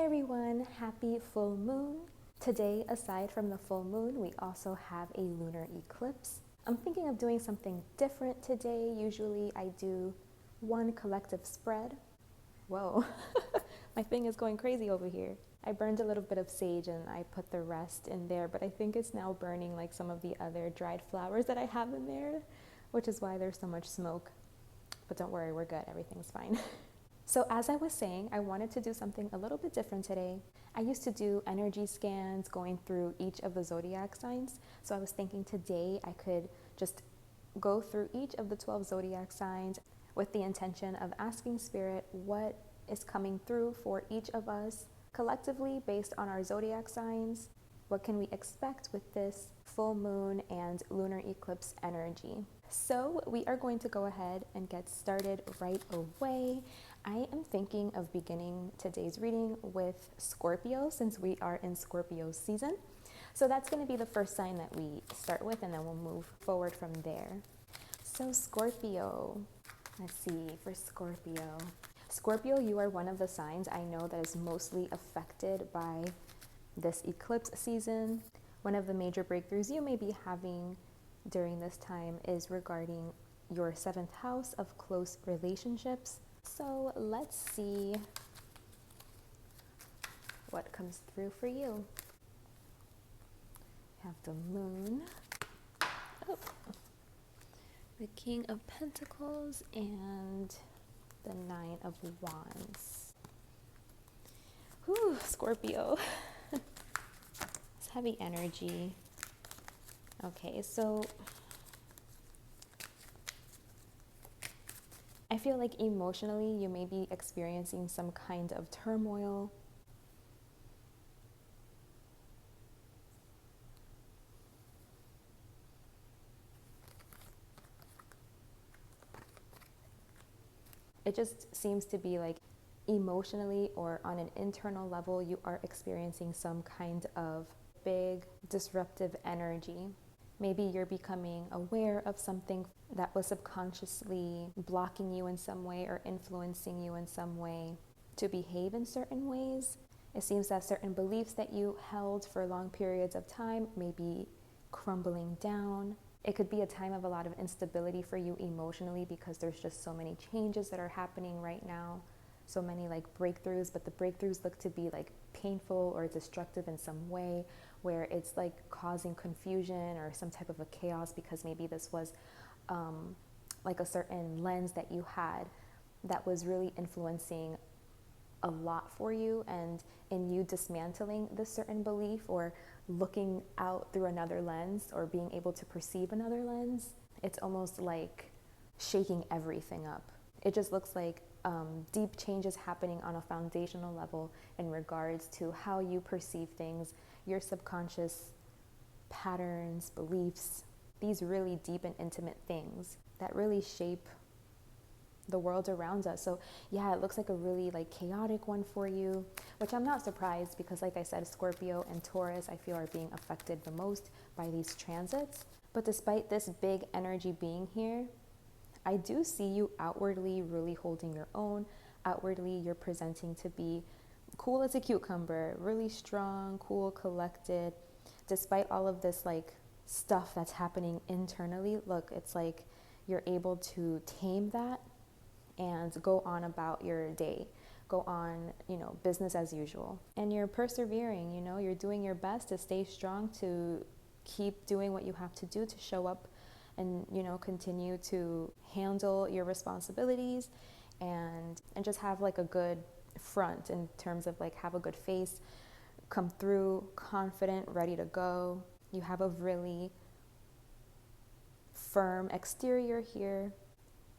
everyone, happy full moon. Today, aside from the full moon, we also have a lunar eclipse. I'm thinking of doing something different today. Usually I do one collective spread. Whoa, my thing is going crazy over here. I burned a little bit of sage and I put the rest in there, but I think it's now burning like some of the other dried flowers that I have in there, which is why there's so much smoke. But don't worry, we're good, everything's fine. So as I was saying, I wanted to do something a little bit different today. I used to do energy scans going through each of the zodiac signs. So I was thinking today I could just go through each of the 12 zodiac signs with the intention of asking Spirit what is coming through for each of us collectively based on our zodiac signs. What can we expect with this full moon and lunar eclipse energy? So we are going to go ahead and get started right away. I am thinking of beginning today's reading with Scorpio since we are in Scorpio season. So that's going to be the first sign that we start with, and then we'll move forward from there. So Scorpio, let's see, for Scorpio. Scorpio, you are one of the signs I know that is mostly affected by this eclipse season. One of the major breakthroughs you may be having during this time is regarding your 7th house of close relationships. So let's see what comes through for you. You have the moon, the King of Pentacles, and the 9 of Wands. Whew, Scorpio. It's heavy energy. Okay, so I feel like emotionally you may be experiencing some kind of turmoil. It just seems to be like emotionally or on an internal level you are experiencing some kind of big disruptive energy. Maybe you're becoming aware of something that was subconsciously blocking you in some way or influencing you in some way to behave in certain ways. It seems that certain beliefs that you held for long periods of time may be crumbling down. It could be a time of a lot of instability for you emotionally because there's just so many changes that are happening right now. So many like breakthroughs, but the breakthroughs look to be like painful or destructive in some way, where it's like causing confusion or some type of a chaos because maybe this was like a certain lens that you had that was really influencing a lot for you, and in you dismantling this certain belief or looking out through another lens or being able to perceive another lens, it's almost like shaking everything up. It just looks like deep changes happening on a foundational level in regards to how you perceive things, your subconscious patterns, beliefs, these really deep and intimate things that really shape the world around us. So yeah, it looks like a really like chaotic one for you, which I'm not surprised because like I said, Scorpio and Taurus I feel are being affected the most by these transits. But despite this big energy being here, I do see you outwardly really holding your own. Outwardly, you're presenting to be cool as a cucumber, really strong, cool, collected. Despite all of this like stuff that's happening internally, look, it's like you're able to tame that and go on about your day. Go on, business as usual. And you're persevering, you're doing your best to stay strong, to keep doing what you have to do to show up and continue to handle your responsibilities and just have like a good front in terms of like have a good face, come through confident, ready to go. You have a really firm exterior here.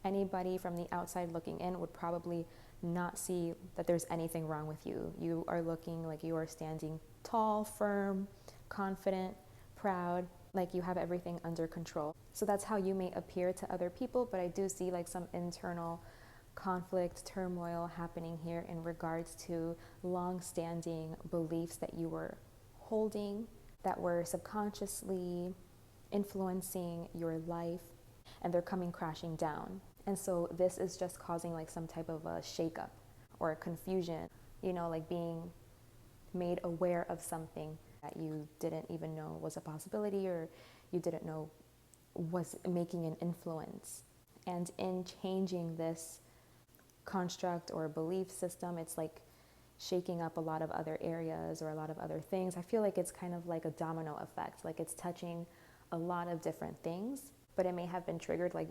Anybody from the outside looking in would probably not see that there's anything wrong with you. You are looking like you are standing tall, firm, confident, proud, like you have everything under control. So that's how you may appear to other people, but I do see like some internal conflict, turmoil happening here in regards to long-standing beliefs that you were holding that were subconsciously influencing your life, and they're coming crashing down. And so this is just causing like some type of a shakeup or a confusion, like being made aware of something that you didn't even know was a possibility, or you didn't know was making an influence. And in changing this construct or belief system, it's like shaking up a lot of other areas or a lot of other things. I feel like it's kind of like a domino effect, like it's touching a lot of different things, but it may have been triggered like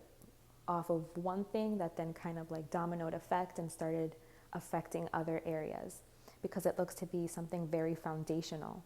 off of one thing that then kind of like dominoed effect and started affecting other areas, because it looks to be something very foundational.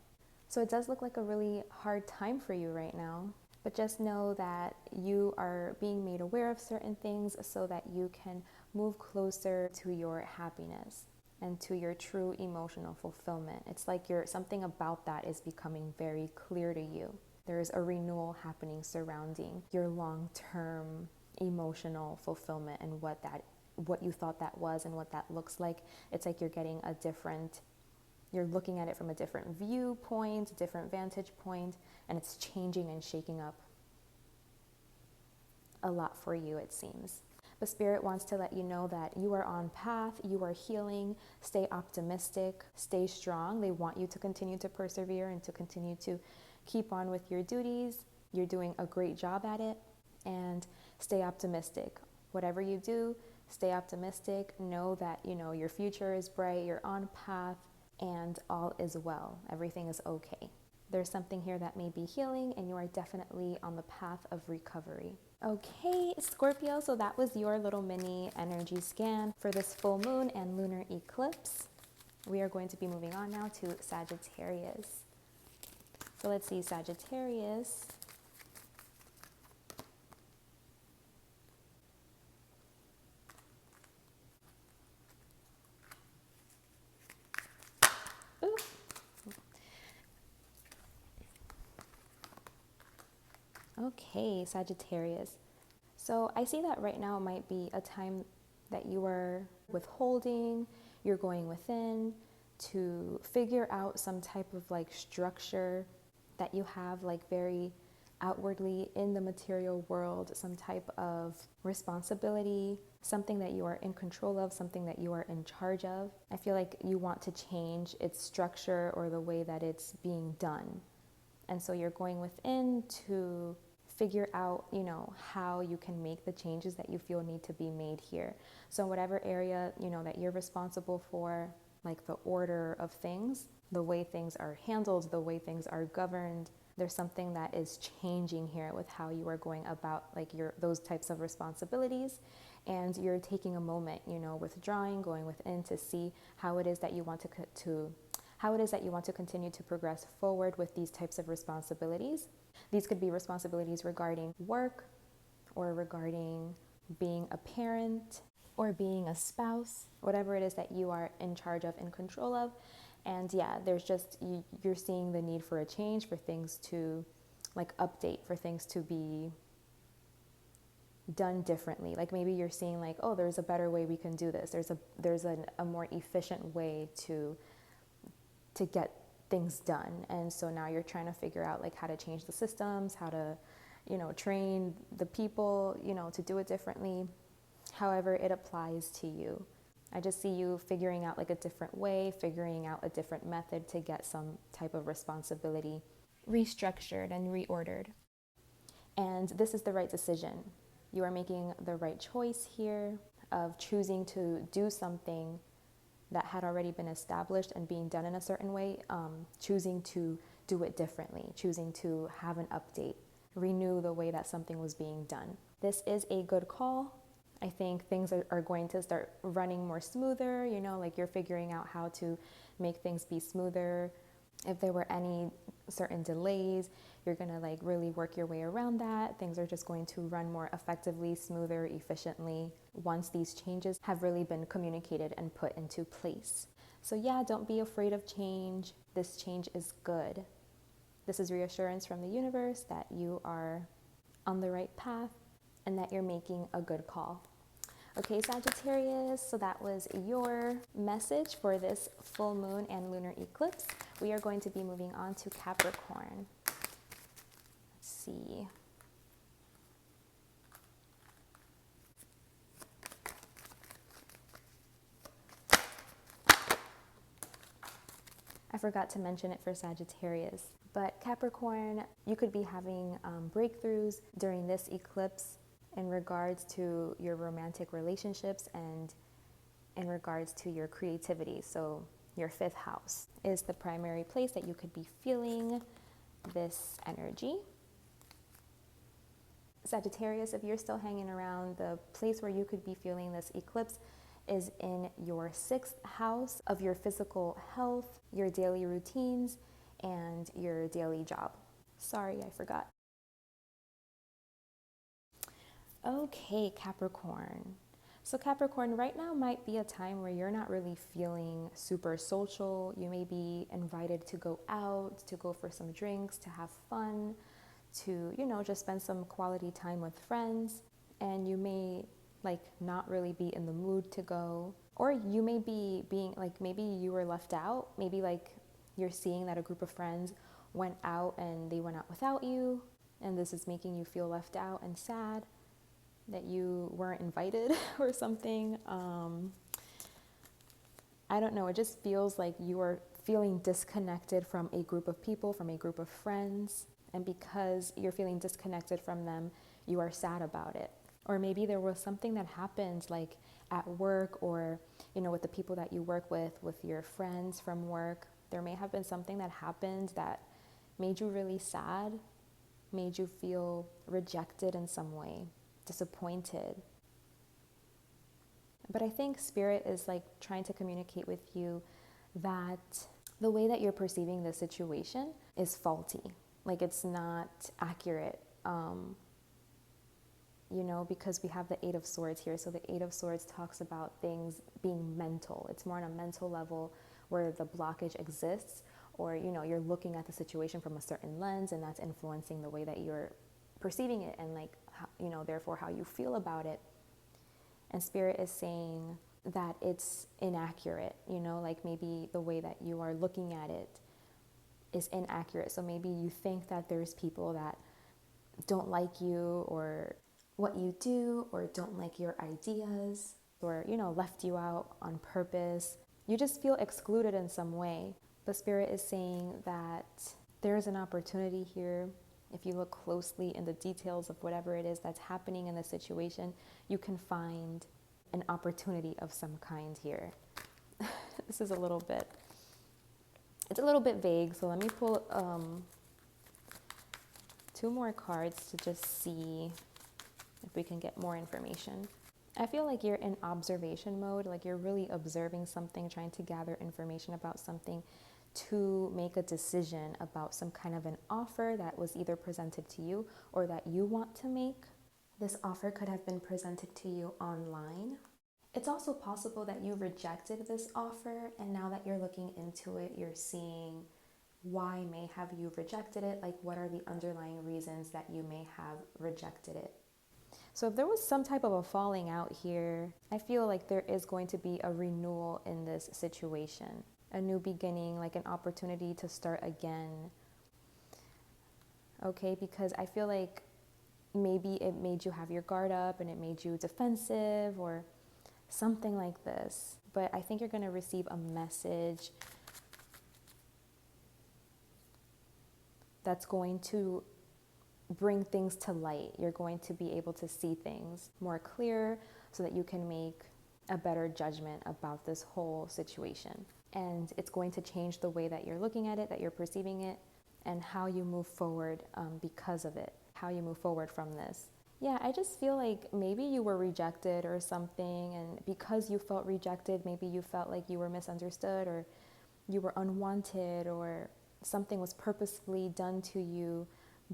So it does look like a really hard time for you right now, but just know that you are being made aware of certain things so that you can move closer to your happiness and to your true emotional fulfillment. It's like something about that is becoming very clear to you. There is a renewal happening surrounding your long-term emotional fulfillment and what you thought that was and what that looks like. It's like you're looking at it from a different viewpoint, a different vantage point, and it's changing and shaking up a lot for you, it seems. But Spirit wants to let you know that you are on path, you are healing, stay optimistic, stay strong. They want you to continue to persevere and to continue to keep on with your duties. You're doing a great job at it, and stay optimistic. Whatever you do, stay optimistic. Know that, your future is bright, you're on path, and all is well. Everything is okay. There's something here that may be healing, and you are definitely on the path of recovery. Okay, Scorpio, so that was your little mini energy scan for this full moon and lunar eclipse. We are going to be moving on now to Sagittarius. So let's see, Sagittarius. Ooh. Okay, Sagittarius. So I see that right now might be a time that you are withholding, you're going within to figure out some type of like structure that you have like very outwardly in the material world, some type of responsibility, something that you are in control of, something that you are in charge of. I feel like you want to change its structure or the way that it's being done. And so you're going within to figure out, how you can make the changes that you feel need to be made here. So whatever area, that you're responsible for, like the order of things, the way things are handled, the way things are governed, there's something that is changing here with how you are going about like those types of responsibilities. And you're taking a moment, withdrawing, going within to see how it is that you want to continue to progress forward with these types of responsibilities. These could be responsibilities regarding work, or regarding being a parent, or being a spouse, whatever it is that you are in charge of, in control of. And yeah, there's just, you're seeing the need for a change, for things to like update, for things to be done differently. Like maybe you're seeing like, oh, there's a better way we can do this. There's a more efficient way to get things done. And so now you're trying to figure out like how to change the systems, how to, train the people, to do it differently, however it applies to you. I just see you figuring out like a different way, figuring out a different method to get some type of responsibility restructured and reordered. And this is the right decision. You are making the right choice here of choosing to do something that had already been established and being done in a certain way, choosing to do it differently, choosing to have an update, renew the way that something was being done. This is a good call. I think things are going to start running more smoother, like you're figuring out how to make things be smoother. If there were any certain delays, you're going to like really work your way around that. Things are just going to run more effectively, smoother, efficiently once these changes have really been communicated and put into place. So yeah, don't be afraid of change. This change is good. This is reassurance from the universe that you are on the right path and that you're making a good call. Okay, Sagittarius, so that was your message for this full moon and lunar eclipse. We are going to be moving on to Capricorn. Let's see. I forgot to mention it for Sagittarius. But Capricorn, you could be having breakthroughs during this eclipse in regards to your romantic relationships and in regards to your creativity. So your fifth house is the primary place that you could be feeling this energy. Sagittarius, if you're still hanging around, the place where you could be feeling this eclipse is in your sixth house of your physical health, your daily routines, and your daily job. Sorry, I forgot. Okay, Capricorn. So Capricorn, right now might be a time where you're not really feeling super social. You may be invited to go out, to go for some drinks, to have fun, to, just spend some quality time with friends. And you may not really be in the mood to go. Or you may be being maybe you were left out. Maybe you're seeing that a group of friends went out and they went out without you. And this is making you feel left out and sad that you weren't invited or something. I don't know. It just feels like you are feeling disconnected from a group of people, from a group of friends. And because you're feeling disconnected from them, you are sad about it. Or maybe there was something that happened at work or, with the people that you work with your friends from work. There may have been something that happened that made you really sad, made you feel rejected in some way, disappointed. But I think Spirit is trying to communicate with you that the way that you're perceiving this situation is faulty. It's not accurate. Because we have the Eight of Swords here. So the Eight of Swords talks about things being mental. It's more on a mental level where the blockage exists, or, you're looking at the situation from a certain lens and that's influencing the way that you're perceiving it and therefore how you feel about it. And Spirit is saying that it's inaccurate, maybe the way that you are looking at it is inaccurate. So maybe you think that there's people that don't like you or what you do, or don't like your ideas, or, left you out on purpose. You just feel excluded in some way. But Spirit is saying that there's an opportunity here. If you look closely in the details of whatever it is that's happening in the situation, you can find an opportunity of some kind here. This is a little bit vague, so let me pull 2 more cards to just see if we can get more information. I feel like you're in observation mode, you're really observing something, trying to gather information about something to make a decision about some kind of an offer that was either presented to you or that you want to make. This offer could have been presented to you online. It's also possible that you rejected this offer, and now that you're looking into it, you're seeing why may have you rejected it, what are the underlying reasons that you may have rejected it. So if there was some type of a falling out here, I feel like there is going to be a renewal in this situation, a new beginning, an opportunity to start again. Okay, because I feel like maybe it made you have your guard up and it made you defensive or something like this. But I think you're going to receive a message that's going to bring things to light. You're going to be able to see things more clear so that you can make a better judgment about this whole situation. And it's going to change the way that you're looking at it, that you're perceiving it, and how you move forward because of it, how you move forward from this. Yeah, I just feel like maybe you were rejected or something, and because you felt rejected, maybe you felt like you were misunderstood or you were unwanted, or something was purposefully done to you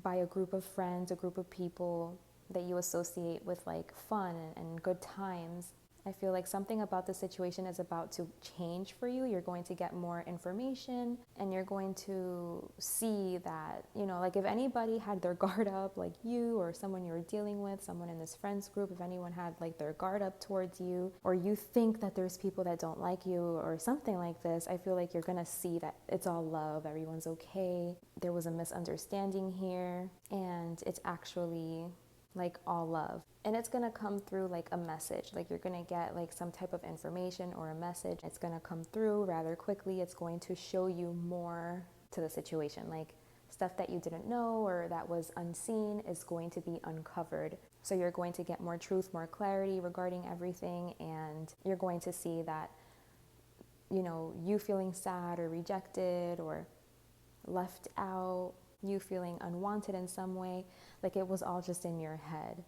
by a group of friends, a group of people that you associate with fun and good times. I feel like something about the situation is about to change for you. You're going to get more information and you're going to see that, if anybody had their guard up, you or someone you were dealing with, someone in this friends group, if anyone had their guard up towards you, or you think that there's people that don't like you or something like this, I feel like you're going to see that it's all love, everyone's okay. There was a misunderstanding here, and it's actually like all love. And it's going to come through like a message, like you're going to get like some type of information or a message. It's going to come through rather quickly. It's going to show you more to the situation, like stuff that you didn't know or that was unseen is going to be uncovered. So you're going to get more truth, more clarity regarding everything, and you're going to see that, you know, you feeling sad or rejected or left out, you feeling unwanted in some way, like it was all just in your head.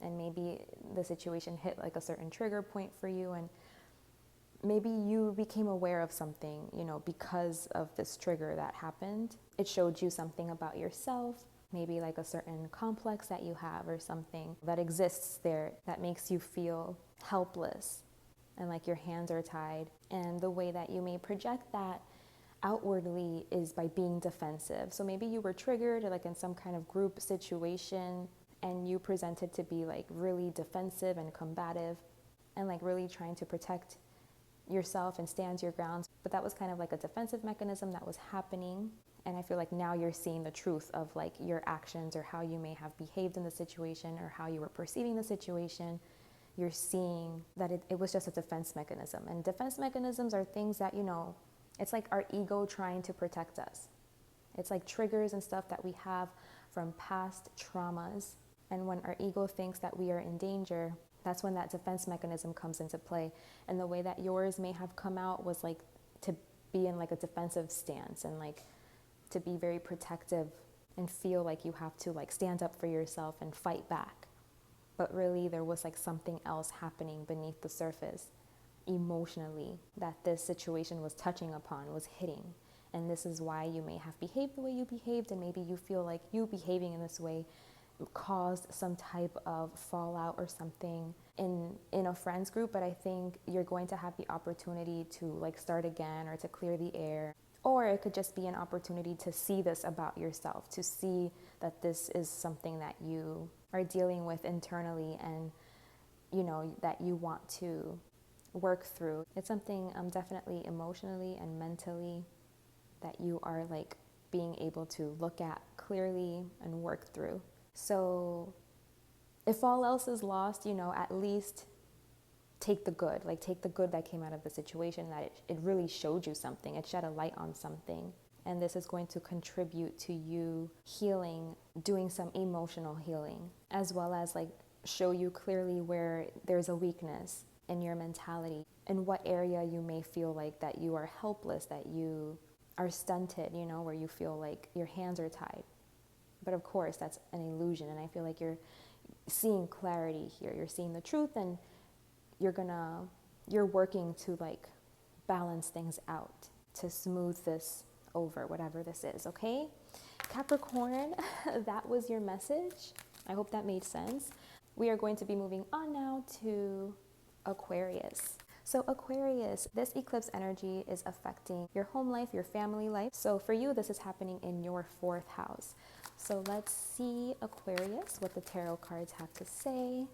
And maybe the situation hit like a certain trigger point for you, and maybe you became aware of something, you know, because of this trigger that happened. It showed you something about yourself, maybe like a certain complex that you have or something that exists there that makes you feel helpless and like your hands are tied. And the way that you may project that outwardly is by being defensive. So maybe you were triggered like in some kind of group situation and you presented to be like really defensive and combative and like really trying to protect yourself and stand your ground. But that was kind of like a defensive mechanism that was happening. And I feel like now you're seeing the truth of like your actions or how you may have behaved in the situation or how you were perceiving the situation. You're seeing that it was just a defense mechanism. And defense mechanisms are things that, you know, it's like our ego trying to protect us. It's like triggers and stuff that we have from past traumas. And when our ego thinks that we are in danger, that's when that defense mechanism comes into play. And the way that yours may have come out was like to be in like a defensive stance and like to be very protective and feel like you have to like stand up for yourself and fight back. But really there was like something else happening beneath the surface emotionally that this situation was touching upon, was hitting. And this is why you may have behaved the way you behaved, and maybe you feel like you behaving in this way caused some type of fallout or something in a friends group. But I think you're going to have the opportunity to like start again or to clear the air. Or it could just be an opportunity to see this about yourself, to see that this is something that you are dealing with internally and, you know, that you want to work through. It's something definitely emotionally and mentally that you are like being able to look at clearly and work through. So if all else is lost, you know, at least take the good, like take the good that came out of the situation, that it really showed you something, it shed a light on something. And this is going to contribute to you healing, doing some emotional healing, as well as like show you clearly where there's a weakness in your mentality, in what area you may feel like that you are helpless, that you are stunted, you know, where you feel like your hands are tied. But of course, that's an illusion. And I feel like you're seeing clarity here. You're seeing the truth, and you're working to like balance things out, to smooth this over, whatever this is, okay? Capricorn, that was your message. I hope that made sense. We are going to be moving on now to Aquarius. So Aquarius, this eclipse energy is affecting your home life, your family life. So for you, this is happening in your 4th house. So let's see, Aquarius, what the tarot cards have to say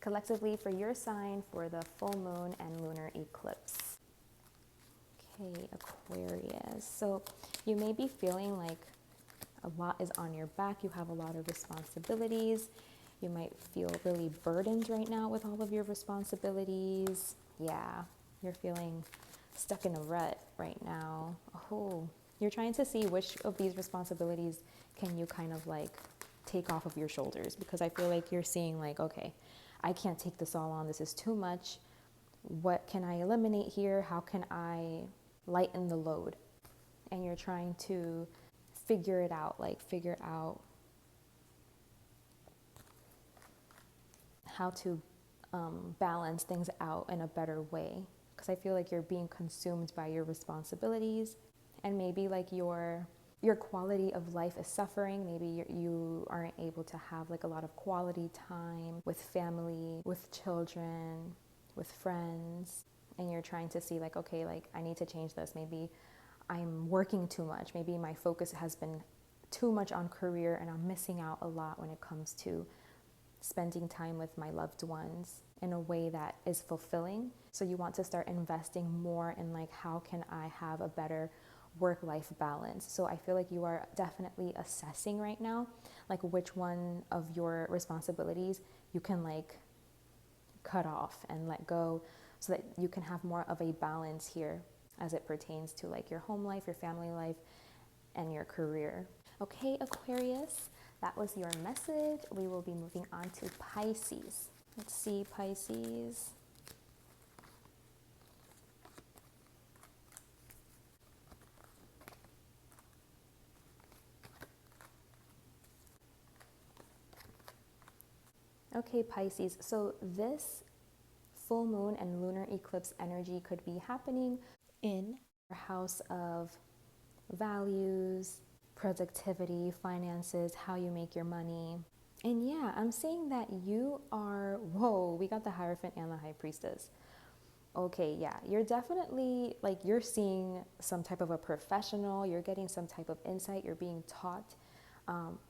collectively for your sign for the full moon and lunar eclipse. Okay, Aquarius. So you may be feeling like a lot is on your back. You have a lot of responsibilities. You might feel really burdened right now with all of your responsibilities. Yeah, you're feeling stuck in a rut right now. Oh, you're trying to see which of these responsibilities can you kind of like take off of your shoulders, because I feel like you're seeing like, okay, I can't take this all on. This is too much. What can I eliminate here? How can I lighten the load? And you're trying to figure it out, like figure out how to balance things out in a better way, because I feel like you're being consumed by your responsibilities, and maybe like your quality of life is suffering. Maybe you aren't able to have like a lot of quality time with family, with children, with friends, and you're trying to see like, okay, like I need to change this. Maybe I'm working too much. Maybe my focus has been too much on career and I'm missing out a lot when it comes to spending time with my loved ones in a way that is fulfilling. So you want to start investing more in like, how can I have a better work-life balance. So I feel like you are definitely assessing right now, like which one of your responsibilities you can like cut off and let go so that you can have more of a balance here as it pertains to like your home life, your family life, and your career. Okay, Aquarius, that was your message. We will be moving on to Pisces. Let's see, Pisces. Okay, Pisces, so this full moon and lunar eclipse energy could be happening in your house of values, productivity, finances, how you make your money. And yeah, I'm saying that you are, whoa, we got the Hierophant and the High Priestess. Okay, yeah, you're definitely like you're seeing some type of a professional, you're getting some type of insight, you're being taught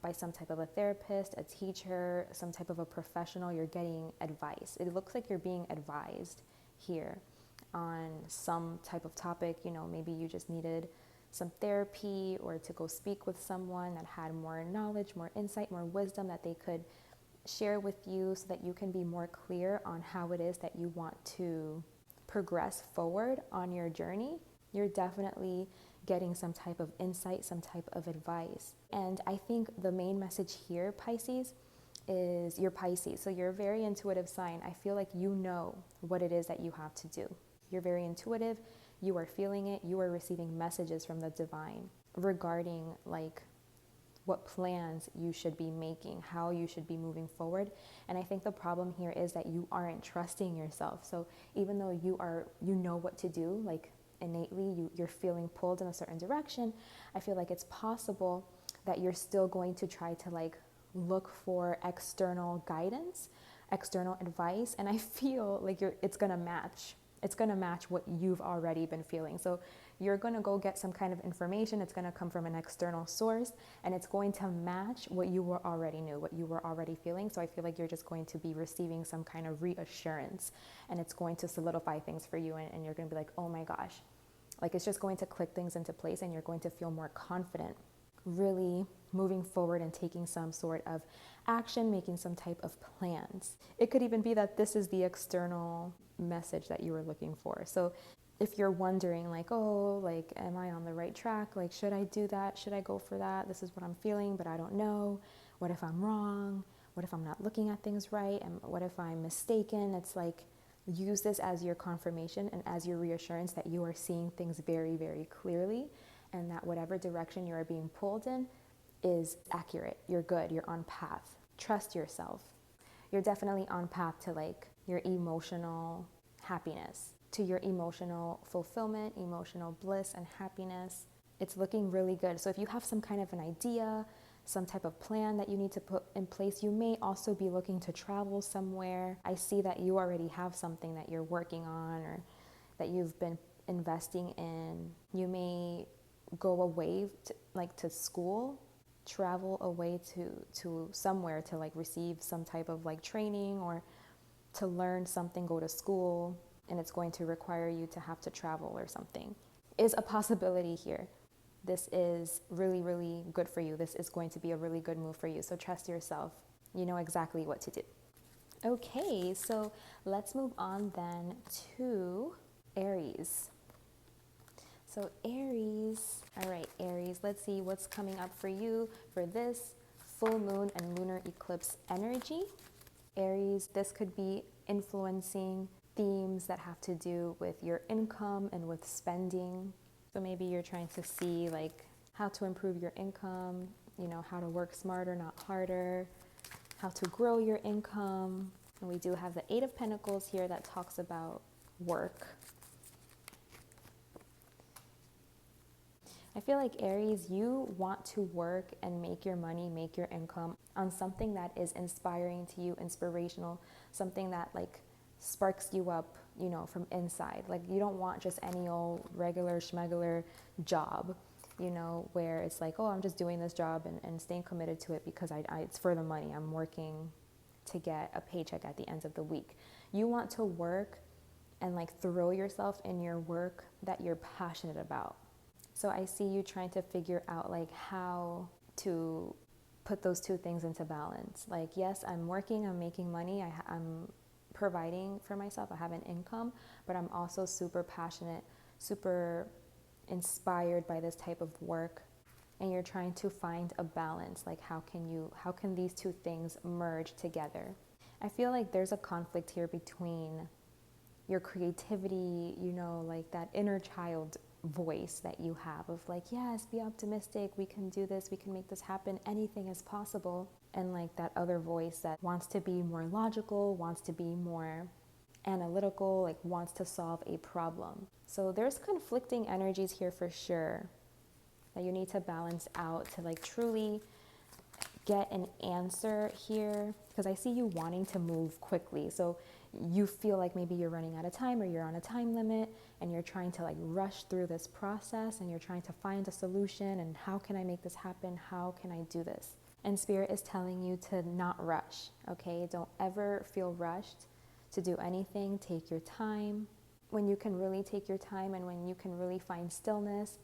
by some type of a therapist, a teacher, some type of a professional, you're getting advice. It looks like you're being advised here on some type of topic. You know, maybe you just needed some therapy or to go speak with someone that had more knowledge, more insight, more wisdom that they could share with you so that you can be more clear on how it is that you want to progress forward on your journey. You're definitely getting some type of insight, some type of advice. And I think the main message here, Pisces, is you're Pisces. So you're a very intuitive sign. I feel like you know what it is that you have to do. You're very intuitive. You are feeling it. You are receiving messages from the divine regarding like what plans you should be making, how you should be moving forward. And I think the problem here is that you aren't trusting yourself. So even though you know what to do, like innately you're feeling pulled in a certain direction, I feel like it's possible that you're still going to try to like look for external guidance, external advice, and I feel like it's going to match what you've already been feeling. So you're going to go get some kind of information. It's going to come from an external source, and it's going to match what you were already knew, what you were already feeling. So I feel like you're just going to be receiving some kind of reassurance, and it's going to solidify things for you, and you're going to be like, oh my gosh, like it's just going to click things into place, and you're going to feel more confident really moving forward and taking some sort of action, making some type of plans. It could even be that this is the external message that you were looking for. So if you're wondering like, oh, like, am I on the right track? Like, should I do that? Should I go for that? This is what I'm feeling, but I don't know. What if I'm wrong? What if I'm not looking at things right? And what if I'm mistaken? It's like, use this as your confirmation and as your reassurance that you are seeing things very, very clearly, and that whatever direction you are being pulled in is accurate. You're good. You're on path. Trust yourself. You're definitely on path to like your emotional happiness, to your emotional fulfillment, emotional bliss and happiness. It's looking really good. So if you have some kind of an idea, some type of plan that you need to put in place, you may also be looking to travel somewhere. I see that you already have something that you're working on or that you've been investing in. You may go away to school, travel away to somewhere to like receive some type of like training or to learn something, go to school, and it's going to require you to have to travel or something, is a possibility here. This is really, really good for you. This is going to be a really good move for you. So trust yourself. You know exactly what to do. Okay, so let's move on then to Aries. So Aries, all right, Aries, let's see what's coming up for you for this full moon and lunar eclipse energy. Aries, this could be influencing themes that have to do with your income and with spending. So maybe you're trying to see like how to improve your income, you know, how to work smarter, not harder, how to grow your income. And we do have the Eight of Pentacles here that talks about work. I feel like Aries, you want to work and make your money, make your income on something that is inspiring to you, inspirational, something that like sparks you up, you know, from inside. Like you don't want just any old regular schmegular job, you know, where it's like, oh, I'm just doing this job and staying committed to it because it's for the money. I'm working to get a paycheck at the end of the week. You want to work and like throw yourself in your work that you're passionate about. So I see you trying to figure out like how to put those two things into balance. Like, yes, I'm working, I'm making money, I'm providing for myself, I have an income, but I'm also super passionate, super inspired by this type of work. And you're trying to find a balance. Like, how can these two things merge together? I feel like there's a conflict here between your creativity, you know, like that inner child voice that you have of like, yes, be optimistic, we can do this, we can make this happen, anything is possible. And like that other voice that wants to be more logical, wants to be more analytical, like wants to solve a problem. So there's conflicting energies here for sure that you need to balance out to like truly get an answer here, because I see you wanting to move quickly. So you feel like maybe you're running out of time or you're on a time limit and you're trying to like rush through this process and you're trying to find a solution and how can I make this happen? How can I do this? And Spirit is telling you to not rush, okay? Don't ever feel rushed to do anything. Take your time. When you can really take your time and when you can really find stillness,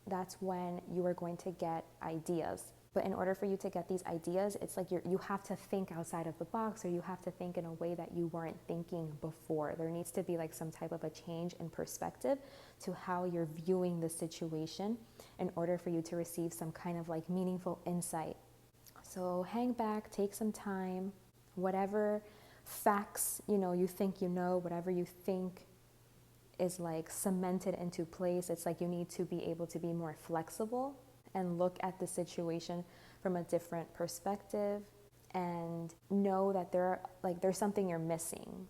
that's when you are going to get ideas. But in order for you to get these ideas, it's like you have to think outside of the box, or you have to think in a way that you weren't thinking before. There needs to be like some type of a change in perspective to how you're viewing the situation in order for you to receive some kind of like meaningful insight. So hang back, take some time, whatever facts, you know, you think you know, whatever you think is like cemented into place. It's like you need to be able to be more flexible and look at the situation from a different perspective and know that there's something you're missing.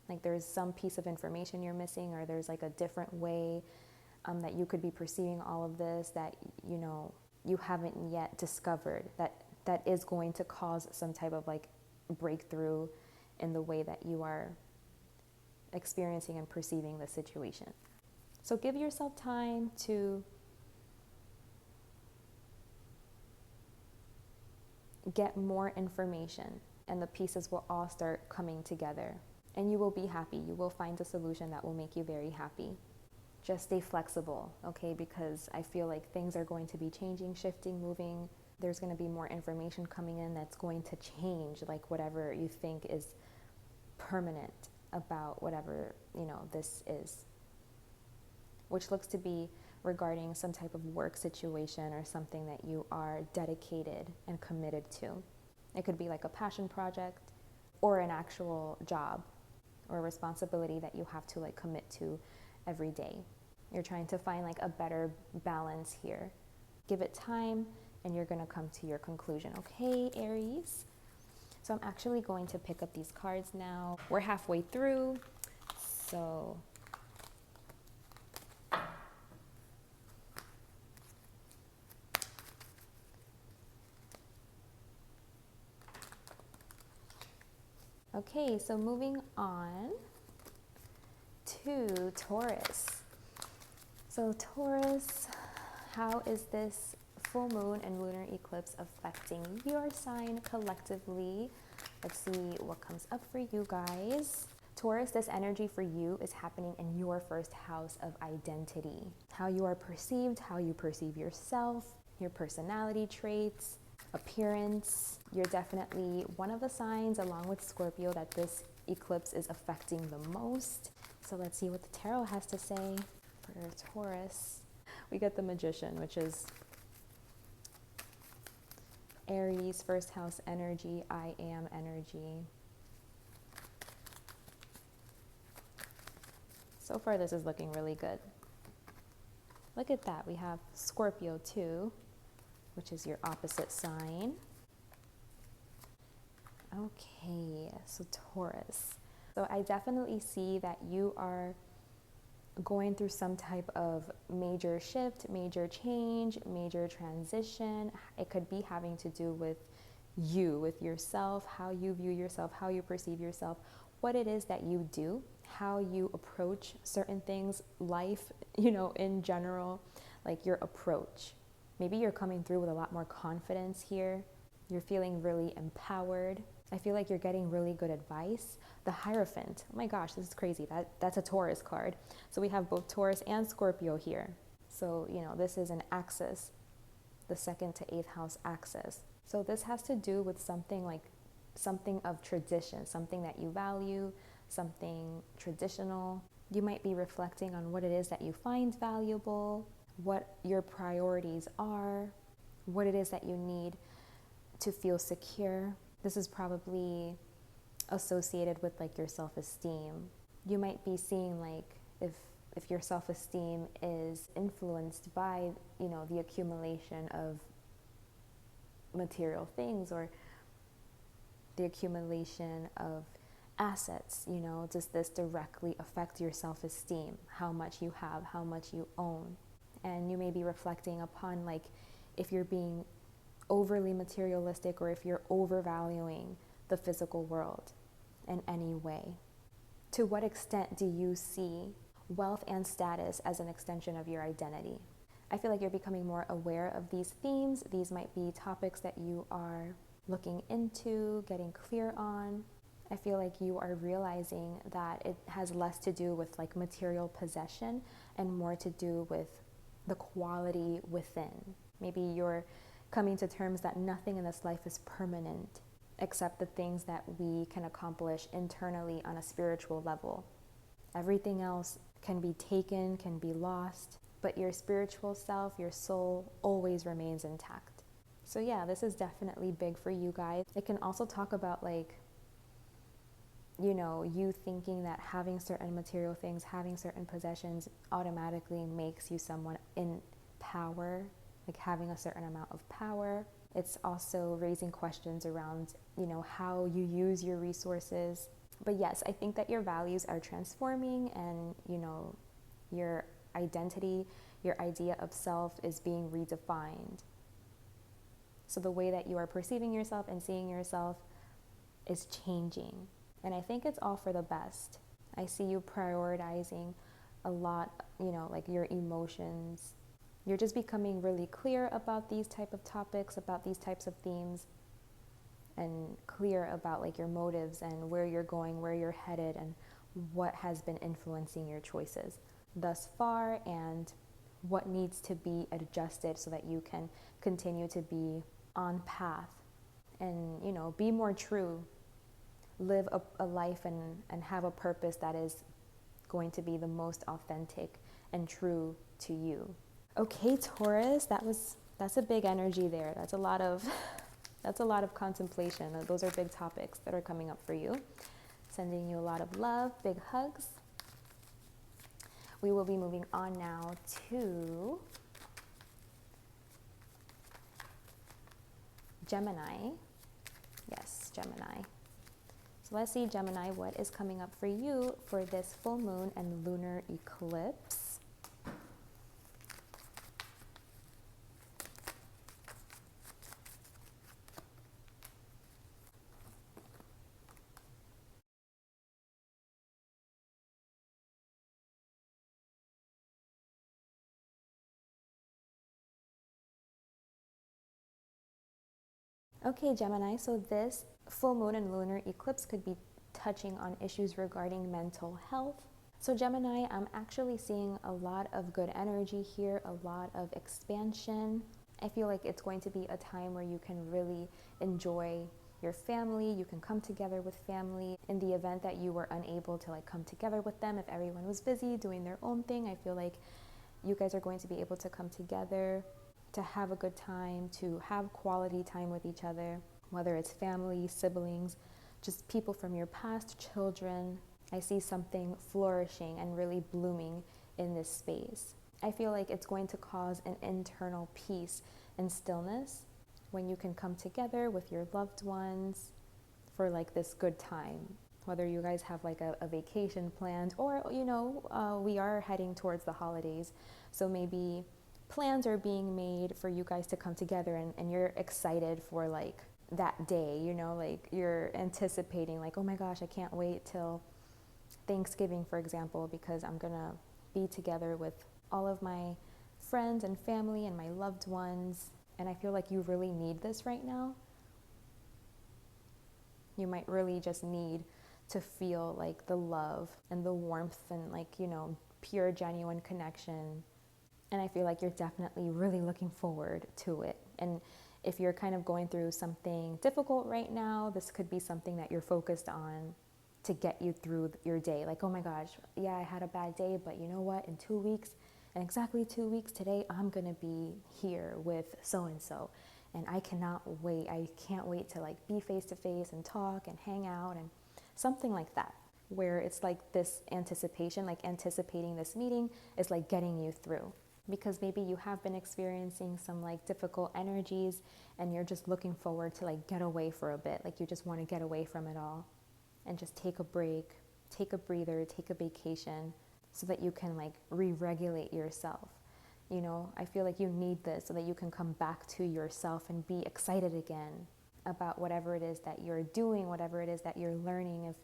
Like there's some piece of information you're missing, or there's like a different way that you could be perceiving all of this that, you know, you haven't yet discovered that is going to cause some type of like breakthrough in the way that you are experiencing and perceiving the situation. So give yourself time to get more information, and the pieces will all start coming together, and you will be happy. You will find a solution that will make you very happy. Just stay flexible, okay? Because I feel like things are going to be changing, shifting, moving. There's going to be more information coming in that's going to change, like whatever you think is permanent about whatever, you know, this is, which looks to be regarding some type of work situation or something that you are dedicated and committed to. It could be like a passion project or an actual job or a responsibility that you have to like commit to every day. You're trying to find like a better balance here. Give it time and you're going to come to your conclusion. Okay, Aries? So I'm actually going to pick up these cards now. We're halfway through, so okay, so moving on to Taurus. So Taurus, how is this full moon and lunar eclipse affecting your sign collectively? Let's see what comes up for you guys. Taurus, this energy for you is happening in your first house of identity. How you are perceived, how you perceive yourself, your personality traits, appearance. You're definitely one of the signs, along with Scorpio, that this eclipse is affecting the most. So let's see what the tarot has to say for Taurus. We get the Magician, which is Aries, first house energy, I am energy. So far, this is looking really good. Look at that. We have Scorpio too, which is your opposite sign. Okay, so Taurus. So I definitely see that you are going through some type of major shift, major change, major transition. It could be having to do with you, with yourself, how you view yourself, how you perceive yourself, what it is that you do, how you approach certain things, life, you know, in general, like your approach. Maybe you're coming through with a lot more confidence here. You're feeling really empowered. I feel like you're getting really good advice. The Hierophant, oh my gosh, this is crazy. That's a Taurus card. So we have both Taurus and Scorpio here. So, this is an axis, the 2nd to 8th house axis. So this has to do with something of tradition, something that you value, something traditional. You might be reflecting on what it is that you find valuable, what your priorities are, what it is that you need to feel secure. This is probably associated with your self-esteem. You might be seeing if your self-esteem is influenced by, the accumulation of material things or the accumulation of assets, does this directly affect your self-esteem, how much you have, how much you own? And you may be reflecting upon if you're being overly materialistic or if you're overvaluing the physical world in any way. To what extent do you see wealth and status as an extension of your identity? I feel like you're becoming more aware of these themes. These might be topics that you are looking into, getting clear on. I feel like you are realizing that it has less to do with material possession and more to do with the quality within. Maybe you're coming to terms that nothing in this life is permanent except the things that we can accomplish internally on a spiritual level. Everything else can be taken, can be lost, but your spiritual self, your soul, always remains intact. So yeah, this is definitely big for you guys. It can also talk about you thinking that having certain material things, having certain possessions automatically makes you someone in power, having a certain amount of power. It's also raising questions around, how you use your resources. But yes, I think that your values are transforming and, your identity, your idea of self is being redefined. So the way that you are perceiving yourself and seeing yourself is changing. And I think it's all for the best. I see you prioritizing a lot, your emotions. You're just becoming really clear about these type of topics, about these types of themes, and clear about your motives and where you're going, where you're headed, and what has been influencing your choices thus far and what needs to be adjusted so that you can continue to be on path and, be more true, live a life and have a purpose that is going to be the most authentic and true to you. Okay, Taurus, that's a big energy there. That's a lot of contemplation. Those are big topics that are coming up for you. Sending you a lot of love, big hugs. We will be moving on now to Gemini. Yes, Gemini. So let's see, Gemini, what is coming up for you for this full moon and lunar eclipse. Okay, Gemini, so this full moon and lunar eclipse could be touching on issues regarding mental health. So Gemini, I'm actually seeing a lot of good energy here, a lot of expansion. I feel like it's going to be a time where you can really enjoy your family. You can come together with family. In the event that you were unable to come together with them, if everyone was busy doing their own thing, I feel like you guys are going to be able to come together to have a good time, to have quality time with each other, whether it's family, siblings, just people from your past, children. I see something flourishing and really blooming in this space. I feel like it's going to cause an internal peace and stillness when you can come together with your loved ones for this good time. Whether you guys have a vacation planned or, we are heading towards the holidays. So maybe plans are being made for you guys to come together and you're excited for that day, you're anticipating oh my gosh, I can't wait till Thanksgiving, for example, because I'm gonna be together with all of my friends and family and my loved ones. And I feel like you really need this right now. You might really just need to feel the love and the warmth and pure, genuine connection And I feel like you're definitely really looking forward to it. And if you're kind of going through something difficult right now, this could be something that you're focused on to get you through your day. Like, oh my gosh, yeah, I had a bad day, but you know what? In 2 weeks, in exactly 2 weeks today, I'm going to be here with so-and-so. And I cannot wait. I can't wait to like be face to face and talk and hang out and something like that, where it's like this anticipation, like anticipating this meeting is like getting you through. Because maybe you have been experiencing some like difficult energies and you're just looking forward to like get away for a bit. Like you just want to get away from it all and just take a break, take a breather, take a vacation so that you can like re-regulate yourself. You know, I feel like you need this so that you can come back to yourself and be excited again about whatever it is that you're doing, whatever it is that you're learning. If,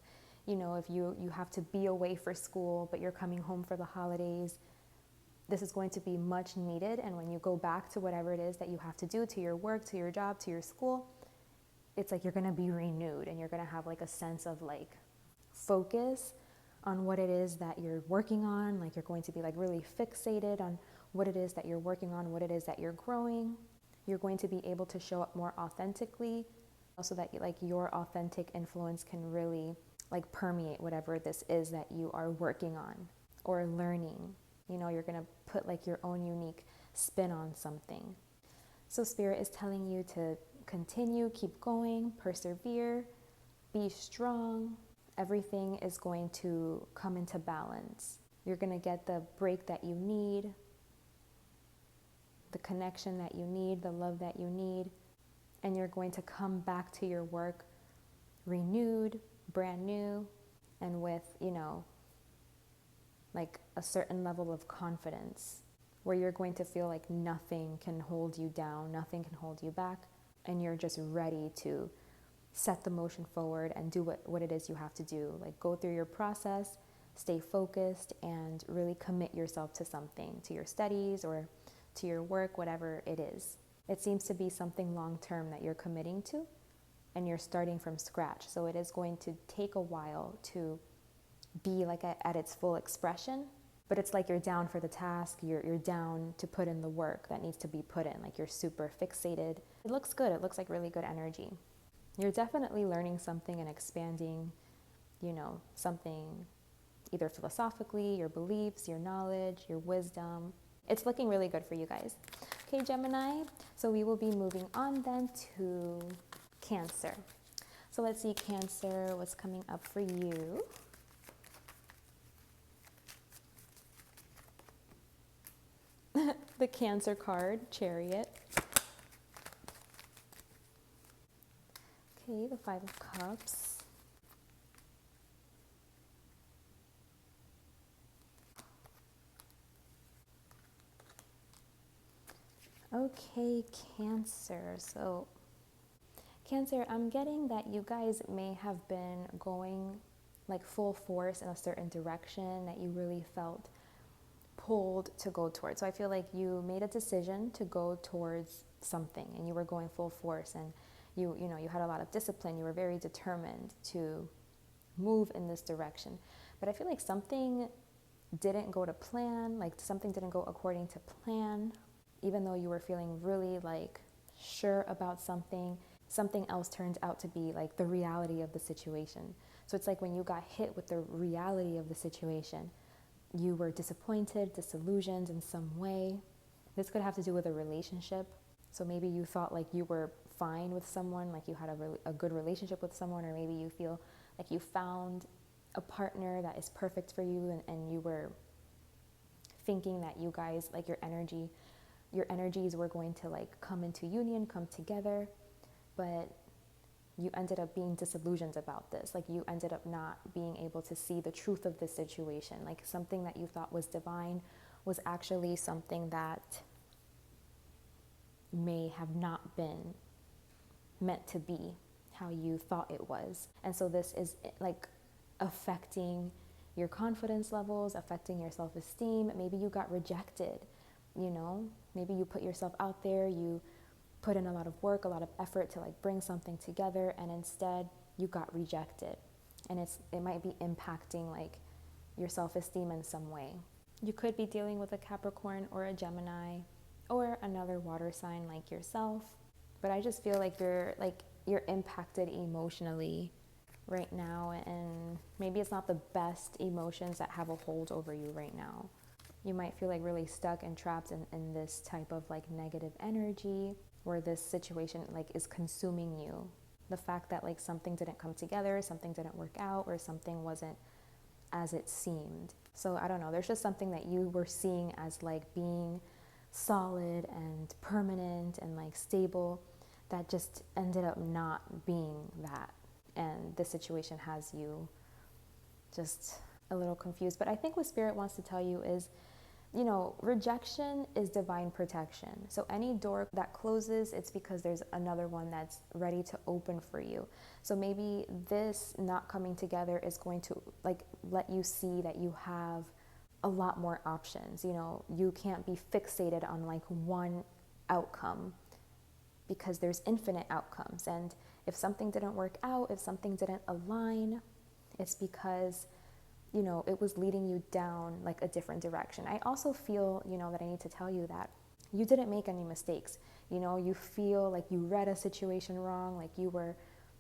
you know, if you have to be away for school, but you're coming home for the holidays, this is going to be much needed. And when you go back to whatever it is that you have to do, to your work, to your job, to your school, it's like you're going to be renewed and you're going to have like a sense of like focus on what it is that you're working on. Like you're going to be like really fixated on what it is that you're working on, what it is that you're growing. You're going to be able to show up more authentically so that like your authentic influence can really like permeate whatever this is that you are working on or learning. You know, you're going to put like your own unique spin on something. So Spirit is telling you to continue, keep going, persevere, be strong. Everything is going to come into balance. You're going to get the break that you need, the connection that you need, the love that you need, and you're going to come back to your work renewed, brand new, and with, you know, like a certain level of confidence where you're going to feel like nothing can hold you down, nothing can hold you back, and you're just ready to set the motion forward and do what it is you have to do. Like go through your process, stay focused, and really commit yourself to something, to your studies or to your work, whatever it is. It seems to be something long-term that you're committing to, and you're starting from scratch. So it is going to take a while to be like at its full expression, but it's like you're down for the task, you're down to put in the work that needs to be put in, like you're super fixated. It looks good, it looks like really good energy. You're definitely learning something and expanding, you know, something either philosophically, your beliefs, your knowledge, your wisdom. It's looking really good for you guys. Okay, Gemini, so we will be moving on then to Cancer. So let's see, Cancer, what's coming up for you? The Cancer card, Chariot. Okay, the Five of Cups. Okay, Cancer. So, Cancer, I'm getting that you guys may have been going like full force in a certain direction that you really felt pulled to go towards. So I feel like you made a decision to go towards something and you were going full force, and you know, you had a lot of discipline. You were very determined to move in this direction. But I feel like something didn't go to plan, like something didn't go according to plan. Even though you were feeling really like sure about something, something else turned out to be like the reality of the situation. So it's like when you got hit with the reality of the situation, you were disappointed, disillusioned in some way. This could have to do with a relationship. So maybe you thought like you were fine with someone, like you had a good relationship with someone, or maybe you feel like you found a partner that is perfect for you, and you were thinking that you guys, like your energies were going to like come into union, come together, but you ended up being disillusioned about this. Like you ended up not being able to see the truth of this situation. Like something that you thought was divine was actually something that may have not been meant to be how you thought it was. And so this is like affecting your confidence levels, affecting your self-esteem. Maybe you got rejected, you know, maybe you put yourself out there, you put in a lot of work, a lot of effort to like bring something together, and instead you got rejected. And it might be impacting like your self-esteem in some way. You could be dealing with a Capricorn or a Gemini or another water sign like yourself. But I just feel like you're impacted emotionally right now, and maybe it's not the best emotions that have a hold over you right now. You might feel like really stuck and trapped in this type of like negative energy where this situation like is consuming you. The fact that like something didn't come together, something didn't work out, or something wasn't as it seemed. So I don't know, there's just something that you were seeing as like being solid and permanent and like stable that just ended up not being that. And this situation has you just a little confused. But I think what Spirit wants to tell you is, you know, rejection is divine protection. So any door that closes, it's because there's another one that's ready to open for you. So maybe this not coming together is going to like let you see that you have a lot more options. You know, you can't be fixated on like one outcome because there's infinite outcomes. And if something didn't work out, if something didn't align, it's because, you know, it was leading you down like a different direction. I also feel, you know, that I need to tell you that you didn't make any mistakes. You know, you feel like you read a situation wrong, like you were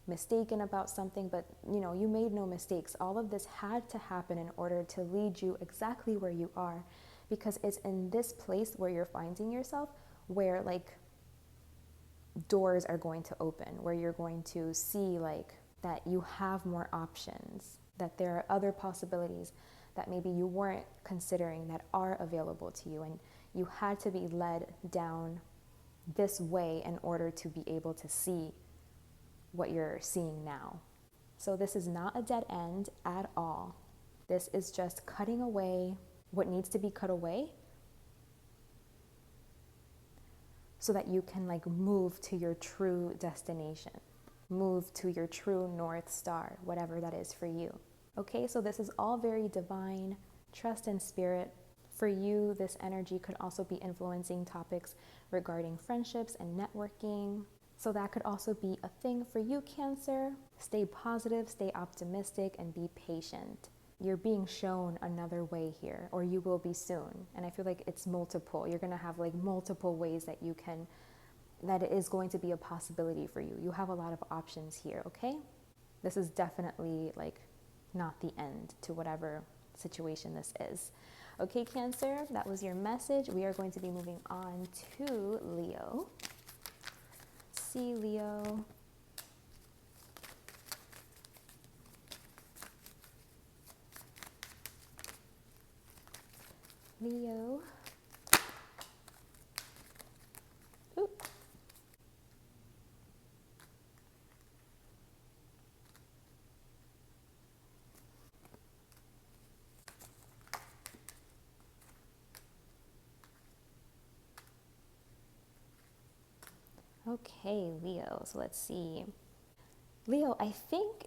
mistaken about something, but, you know, you made no mistakes. All of this had to happen in order to lead you exactly where you are, because it's in this place where you're finding yourself where like doors are going to open, where you're going to see like that you have more options, that there are other possibilities that maybe you weren't considering that are available to you, and you had to be led down this way in order to be able to see what you're seeing now. So this is not a dead end at all. This is just cutting away what needs to be cut away so that you can like move to your true destination, move to your true North Star, whatever that is for you. Okay, so this is all very divine. Trust in Spirit. For you, this energy could also be influencing topics regarding friendships and networking. So that could also be a thing for you, Cancer. Stay positive, stay optimistic, and be patient. You're being shown another way here, or you will be soon. And I feel like it's multiple. You're going to have like multiple ways that you can, that it is going to be a possibility for you. You have a lot of options here, okay? This is definitely like not the end to whatever situation this is. Okay, Cancer, that was your message. We are going to be moving on to Leo. Let's see, Leo. Leo. Ooh. Okay, Leo, so let's see. Leo, I think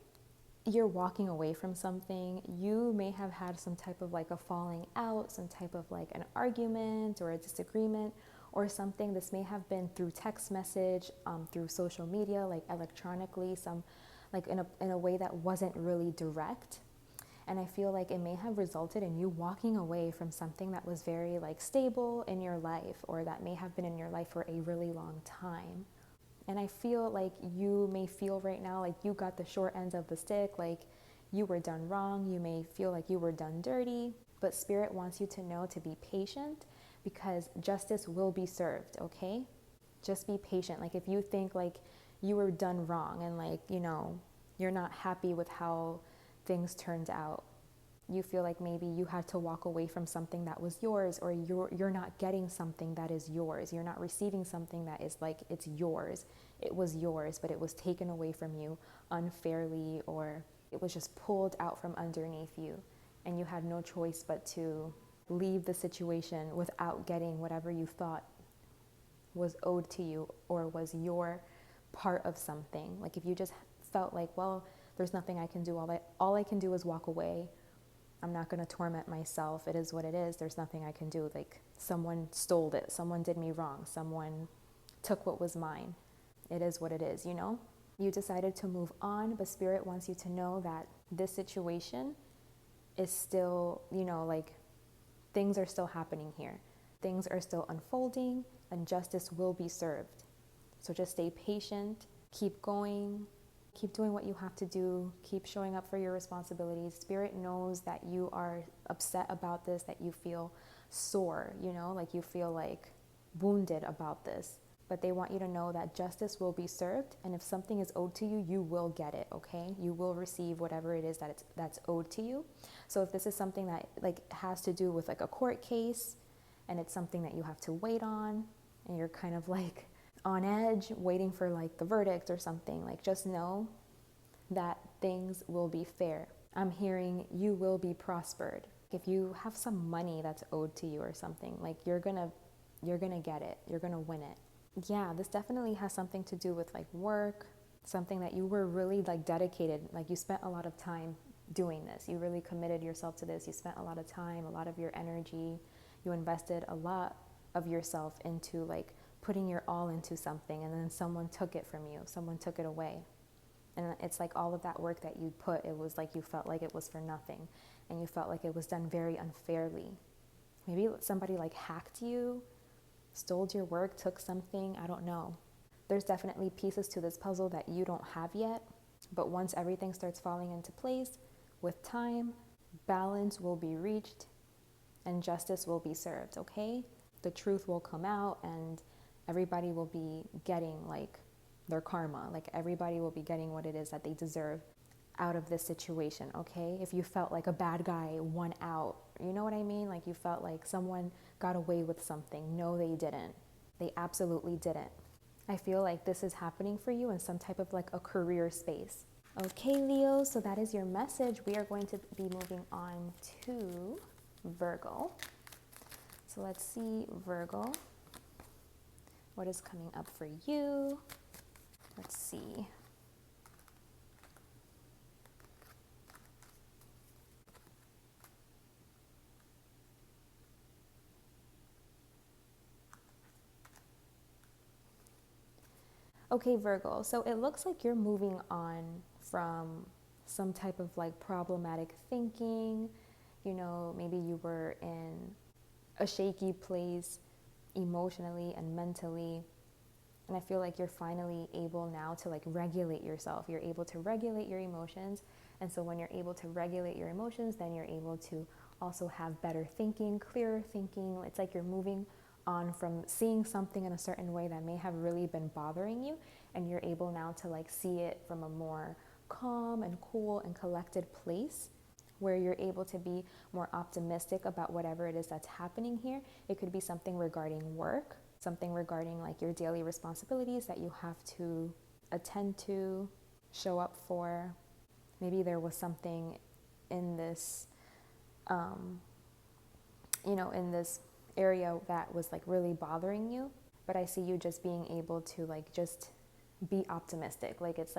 you're walking away from something. You may have had some type of like a falling out, some type of like an argument or a disagreement or something. This may have been through text message, through social media, like electronically, some like in a way that wasn't really direct. And I feel like it may have resulted in you walking away from something that was very like stable in your life, or that may have been in your life for a really long time. And I feel like you may feel right now like you got the short ends of the stick, like you were done wrong. You may feel like you were done dirty, but Spirit wants you to know to be patient, because justice will be served, okay? Just be patient. Like if you think like you were done wrong and like, you know, you're not happy with how things turned out, you feel like maybe you had to walk away from something that was yours, or you're not getting something that is yours. You're not receiving something that is like it's yours. It was yours, but it was taken away from you unfairly, or it was just pulled out from underneath you, and you had no choice but to leave the situation without getting whatever you thought was owed to you or was your part of something. Like if you just felt like, well, there's nothing I can do. All I can do is walk away. I'm not going to torment myself. It is what it is. There's nothing I can do. Like someone stole it. Someone did me wrong. Someone took what was mine. It is what it is, you know? You decided to move on, but Spirit wants you to know that this situation is still, you know, like things are still happening here. Things are still unfolding and justice will be served. So just stay patient, keep going, keep doing what you have to do, keep showing up for your responsibilities. Spirit knows that you are upset about this, that you feel sore, like you feel like wounded about this. But they want you to know that justice will be served, and if something is owed to you, you will get it, okay? You will receive whatever it is that's owed to you. So if this is something that has to do with a court case, and it's something that you have to wait on, and you're kind of on edge, waiting for the verdict or something, just know that things will be fair. I'm hearing you will be prospered. If you have some money that's owed to you or something, you're gonna get it. You're gonna win it. Yeah, this definitely has something to do with work, something that you were really dedicated, you spent a lot of time doing this. You really committed yourself to this. You spent a lot of time, a lot of your energy. You invested a lot of yourself into putting your all into something, and then someone took it from you. Someone took it away. And it's all of that work that you put, it was you felt like it was for nothing, and you felt like it was done very unfairly. Maybe somebody hacked you, stole your work, took something, I don't know. There's definitely pieces to this puzzle that you don't have yet, but once everything starts falling into place, with time, balance will be reached and justice will be served, okay? The truth will come out and everybody will be getting their karma. Everybody will be getting what it is that they deserve out of this situation, okay? If you felt like a bad guy won out, you know what I mean? You felt like someone got away with something. No, they didn't. They absolutely didn't. I feel like this is happening for you in some type of a career space. Okay, Leo, so that is your message. We are going to be moving on to Virgo. So let's see, Virgo, what is coming up for you? Let's see. Okay, Virgo, so it looks like you're moving on from some type of problematic thinking. Maybe you were in a shaky place emotionally and mentally. And I feel like you're finally able now to regulate yourself. You're able to regulate your emotions. And so when you're able to regulate your emotions, then you're able to also have better thinking, clearer thinking. It's you're moving on from seeing something in a certain way that may have really been bothering you, and you're able now to see it from a more calm and cool and collected place, where you're able to be more optimistic about whatever it is that's happening here. It could be something regarding work, something regarding your daily responsibilities that you have to attend to, show up for. Maybe there was something in this, in this area that was really bothering you, but I see you just being able to just be optimistic. It's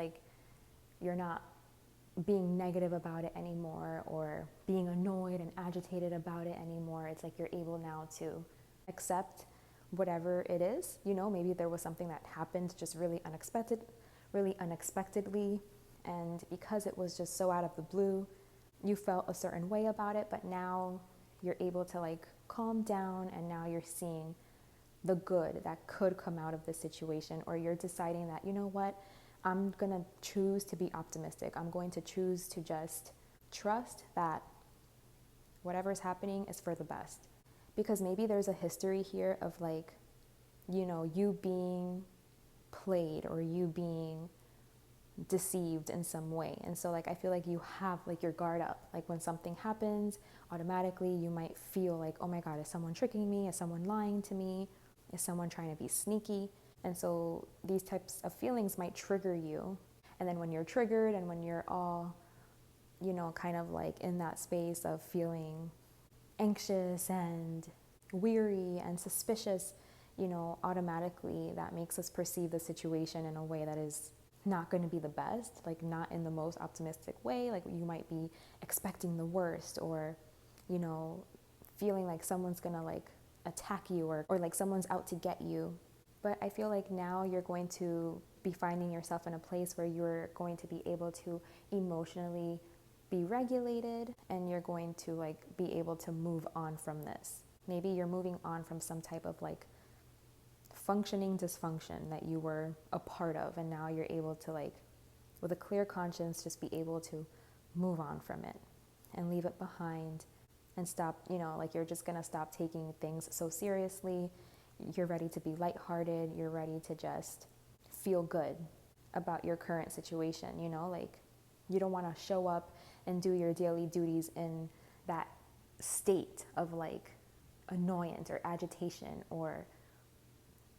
you're not being negative about it anymore, or being annoyed and agitated about it anymore. It's you're able now to accept whatever it is. Maybe there was something that happened just really unexpectedly, and because it was just so out of the blue, you felt a certain way about it, but now you're able to calm down, and now you're seeing the good that could come out of this situation, or you're deciding that, you know what, I'm gonna choose to be optimistic. I'm going to choose to just trust that whatever's happening is for the best. Because maybe there's a history here of you being played, or you being deceived in some way. And so I feel like you have your guard up. When something happens, automatically you might feel oh my God, is someone tricking me? Is someone lying to me? Is someone trying to be sneaky? And so these types of feelings might trigger you. And then when you're triggered, and when you're all, kind of in that space of feeling anxious and weary and suspicious, automatically that makes us perceive the situation in a way that is not going to be the best, not in the most optimistic way. You might be expecting the worst, or, feeling someone's going to attack you, or someone's out to get you. But I feel now you're going to be finding yourself in a place where you're going to be able to emotionally be regulated, and you're going to like be able to move on from this. Maybe you're moving on from some type of like functioning dysfunction that you were a part of, and now you're able to like, with a clear conscience, just be able to move on from it and leave it behind and stop, like you're just going to stop taking things so seriously. You're ready to be lighthearted. You're ready to just feel good about your current situation, like you don't want to show up and do your daily duties in that state of like annoyance or agitation or,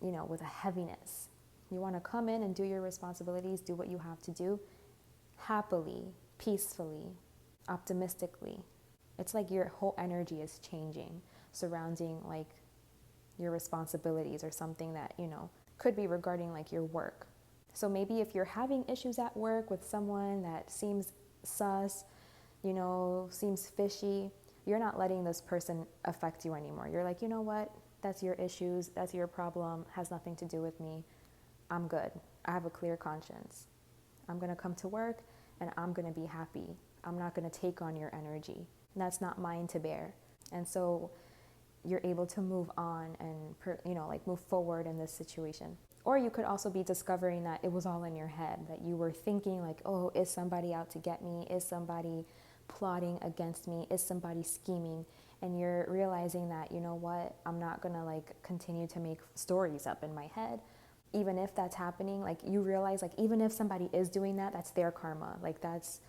with a heaviness. You want to come in and do your responsibilities, do what you have to do happily, peacefully, optimistically. It's like your whole energy is changing surrounding like your responsibilities or something that, could be regarding like your work. So maybe if you're having issues at work with someone that seems sus, seems fishy, you're not letting this person affect you anymore. You're like, you know what? That's your issues. That's your problem. Has nothing to do with me. I'm good. I have a clear conscience. I'm going to come to work and I'm going to be happy. I'm not going to take on your energy. That's not mine to bear. And so you're able to move on and, move forward in this situation. Or you could also be discovering that it was all in your head, that you were thinking like, oh, is somebody out to get me? Is somebody plotting against me? Is somebody scheming? And you're realizing that, you know what, I'm not going to like continue to make stories up in my head. Even if that's happening, like you realize like even if somebody is doing that, that's their karma. Like that's,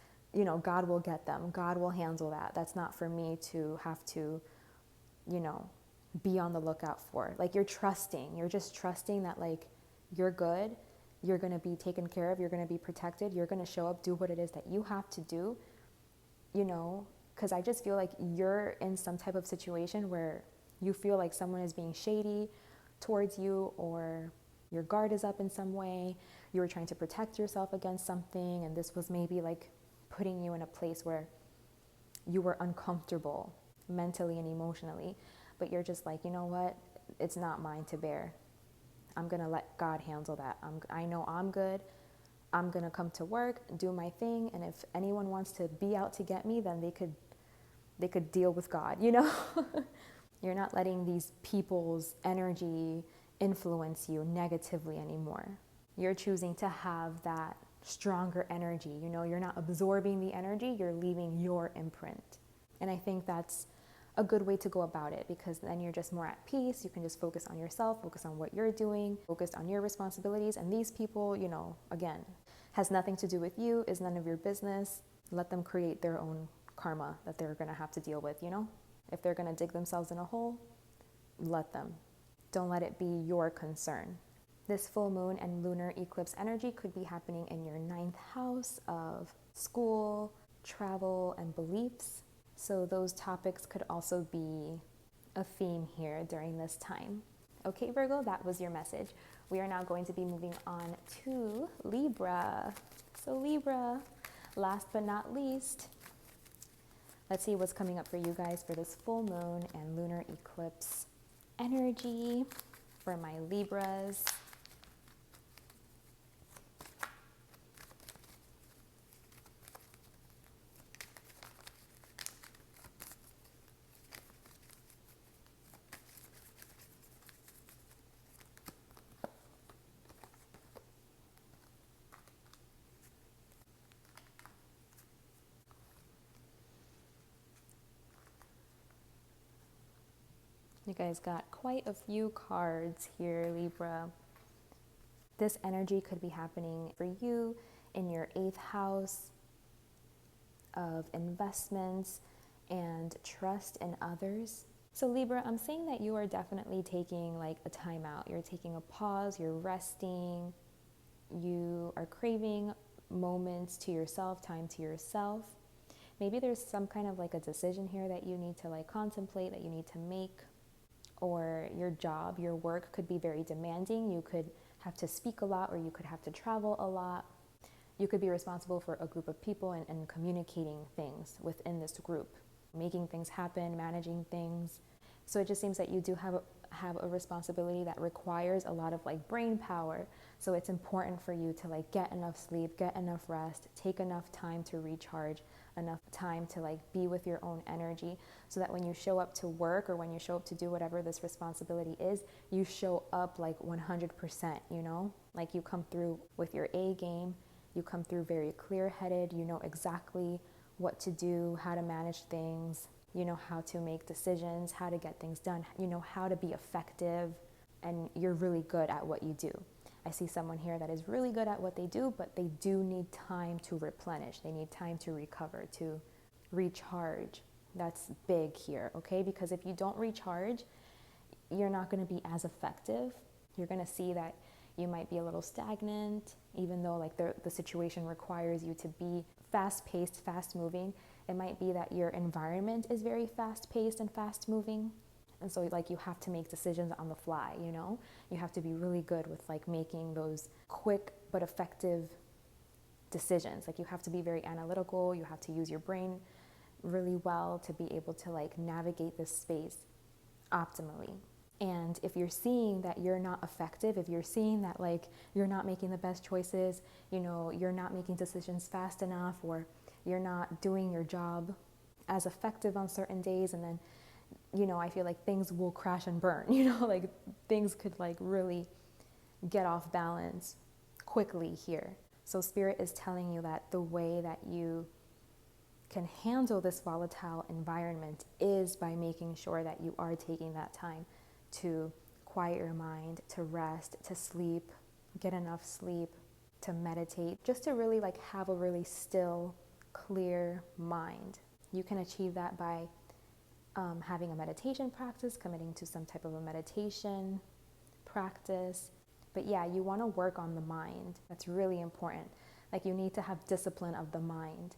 God will get them. God will handle that. That's not for me to have to, be on the lookout for. Like you're just trusting that like you're good, you're going to be taken care of, you're going to be protected, you're going to show up, do what it is that you have to do, because I just feel like you're in some type of situation where you feel like someone is being shady towards you, or your guard is up in some way, you were trying to protect yourself against something, and this was maybe like putting you in a place where you were uncomfortable mentally and emotionally, but you're just like, you know what, it's not mine to bear. I'm going to let God handle that. I know I'm good. I'm going to come to work, do my thing, and if anyone wants to be out to get me, then they could deal with God, You're not letting these people's energy influence you negatively anymore. You're choosing to have that stronger energy, you're not absorbing the energy, you're leaving your imprint. And I think that's a good way to go about it, because then you're just more at peace. You can just focus on yourself, focus on what you're doing, focus on your responsibilities. And these people, again, has nothing to do with you, is none of your business. Let them create their own karma that they're going to have to deal with, If they're going to dig themselves in a hole, let them. Don't let it be your concern. This full moon and lunar eclipse energy could be happening in your 9th house of school, travel, and beliefs. So those topics could also be a theme here during this time. Okay, Virgo, that was your message. We are now going to be moving on to Libra. So Libra, last but not least, let's see what's coming up for you guys for this full moon and lunar eclipse energy for my Libras. You guys got quite a few cards here, Libra. This energy could be happening for you in your 8th house of investments and trust in others. So Libra, I'm saying that you are definitely taking like a time out. You're taking a pause, you're resting, you are craving moments to yourself, time to yourself. Maybe there's some kind of like a decision here that you need to like contemplate, that you need to make. Or your job, your work could be very demanding. You could have to speak a lot, or you could have to travel a lot. You could be responsible for a group of people and communicating things within this group, making things happen, managing things. So it just seems that you do have a responsibility that requires a lot of like brain power. So it's important for you to like get enough sleep, get enough rest, take enough time to recharge, enough time to like be with your own energy, so that when you show up to work or when you show up to do whatever this responsibility is, you show up like 100%, you know, like you come through with your A game, you come through very clear-headed, you know exactly what to do, how to manage things, you know how to make decisions, how to get things done, you know how to be effective, and you're really good at what you do. I see someone here that is really good at what they do, but they do need time to replenish. They need time to recover, to recharge. That's big here, okay? Because if you don't recharge, you're not going to be as effective. You're going to see that you might be a little stagnant, even though like the situation requires you to be fast-paced, fast-moving. It might be that your environment is very fast-paced and fast-moving. And so like you have to make decisions on the fly, you know? You have to be really good with like making those quick but effective decisions. Like you have to be very analytical. You have to use your brain really well to be able to like navigate this space optimally. And if you're seeing that you're not effective, if you're seeing that like you're not making the best choices, you know, you're not making decisions fast enough, or you're not doing your job as effective on certain days, and then, you know, I feel like things will crash and burn, you know, like things could like really get off balance quickly here. So Spirit is telling you that the way that you can handle this volatile environment is by making sure that you are taking that time to quiet your mind, to rest, to sleep, get enough sleep, to meditate, just to really like have a really still, clear mind. You can achieve that by having a meditation practice, committing to some type of a meditation practice. But yeah, you want to work on the mind. That's really important. Like you need to have discipline of the mind.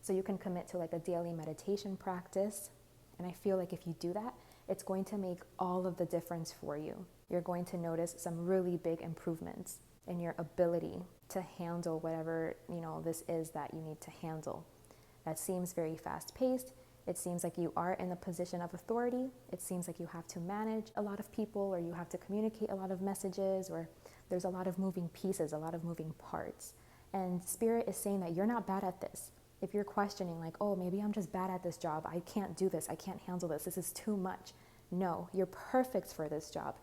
So you can commit to like a daily meditation practice. And I feel like if you do that, it's going to make all of the difference for you. You're going to notice some really big improvements in your ability to handle whatever, you know, this is that you need to handle. That seems very fast-paced. It seems like you are in a position of authority. It seems like you have to manage a lot of people, or you have to communicate a lot of messages, or there's a lot of moving pieces, a lot of moving parts. And Spirit is saying that you're not bad at this. If you're questioning like, oh, maybe I'm just bad at this job, I can't do this, I can't handle this is too much. No, you're perfect for this job.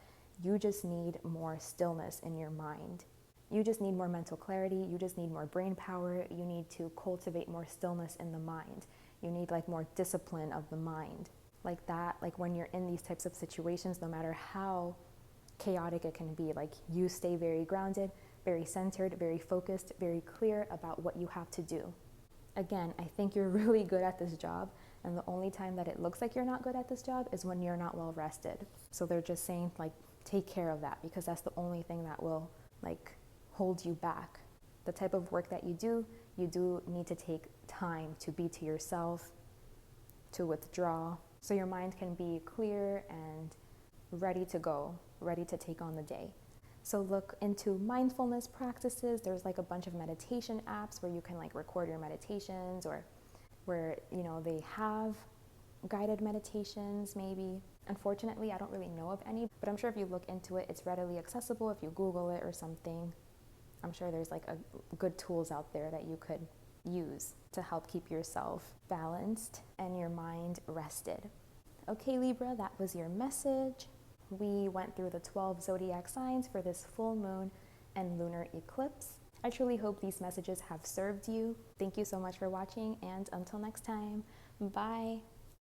You just need more stillness in your mind. You just need more mental clarity. You just need more brain power. You need to cultivate more stillness in the mind. You need like more discipline of the mind. Like that, like when you're in these types of situations, no matter how chaotic it can be, like you stay very grounded, very centered, very focused, very clear about what you have to do. Again, I think you're really good at this job, and the only time that it looks like you're not good at this job is when you're not well rested. So they're just saying like, take care of that, because that's the only thing that will like hold you back. The type of work that you do need to take time to be to yourself, to withdraw, so your mind can be clear and ready to go, ready to take on the day. So look into mindfulness practices. There's like a bunch of meditation apps where you can like record your meditations, or where, you know, they have guided meditations maybe. Unfortunately, I don't really know of any, but I'm sure if you look into it, it's readily accessible. If you Google it or something, I'm sure there's like good tools out there that you could use to help keep yourself balanced and your mind rested. Okay, Libra, that was your message. We went through the 12 zodiac signs for this full moon and lunar eclipse. I truly hope these messages have served you. Thank you so much for watching, and until next time, bye.